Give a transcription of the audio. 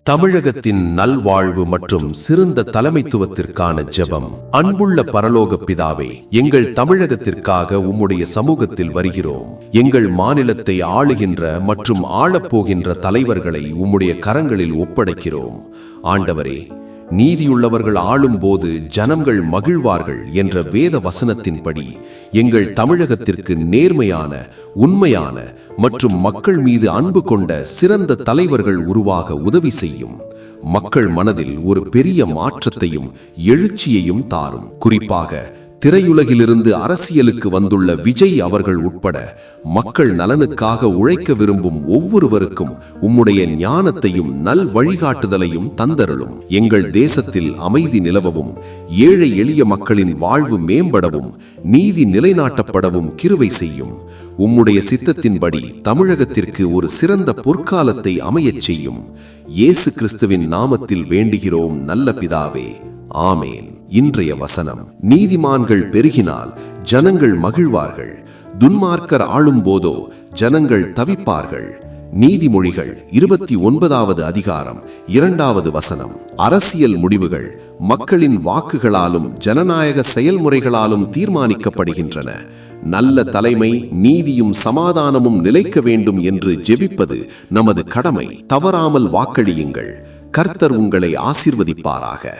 தமிழகத்தின் நல்வாழ்வு மற்றும் சிறந்த தலைமைத்துவத்திற்கான ஜெபம். அன்புள்ள பரலோக பிதாவே, எங்கள் தமிழகத்திற்காக உம்முடைய சமூகத்தில் வருகிறோம். எங்கள் மாநிலத்தை ஆளுகின்ற மற்றும் ஆளப்போகின்ற தலைவர்களை உம்முடைய கரங்களில் ஒப்படைக்கிறோம். ஆண்டவரே, நீதியுள்ளவர்கள் ஆளும்போது ஜனங்கள் மகிழ்வார்கள் என்ற வேத வசனத்தின்படி எங்கள் தமிழகத்திற்கு நேர்மையான, உண்மையான மற்றும் மக்கள் மீது அன்பு கொண்ட சிறந்த தலைவர்கள் உருவாக உதவி செய்யும். மக்கள் மனதில் ஒரு பெரிய மாற்றத்தையும் எழுச்சியையும் தாரும். குறிப்பாக திரையுலகிலிருந்து அரசியலுக்கு வந்துள்ள விஜய் அவர்கள் உட்பட மக்கள் நலனுக்காக உழைக்க விரும்பும் ஒவ்வொருவருக்கும் உம்முடைய ஞானத்தையும் நல் வழிகாட்டுதலையும் தந்தருளும். எங்கள் தேசத்தில் அமைதி நிலவவும், ஏழை எளிய மக்களின் வாழ்வு மேம்படவும், நீதி நிலைநாட்டப்படவும் கிருபை செய்யும். உம்முடைய சித்தத்தின்படி தமிழகத்திற்கு ஒரு சிறந்த பொற்காலத்தை அமையச் செய்யும். இயேசு கிறிஸ்துவின் நாமத்தில் வேண்டுகிறோம் நல்ல பிதாவே, ஆமேன். இன்றைய வசனம்: நீதிமான்கள் பெருகினால் ஜனங்கள் மகிழ்வார்கள், துன்மார்க்கர் ஆளும் போதோ ஜனங்கள் தவிப்பார்கள். நீதிமொழிகள் 29வது அதிகாரம் 2வது வசனம். அரசியல் முடிவுகள் மக்களின் வாக்குகளாலும் ஜனநாயக செயல்முறைகளாலும் தீர்மானிக்கப்படுகின்றன. நல்ல தலைமை, நீதியும் சமாதானமும் நிலைக்க வேண்டும் என்று ஜெபிப்பது நமது கடமை. தவறாமல் வாக்களியுங்கள். கர்த்தர் உங்களை ஆசீர்வதிப்பாராக.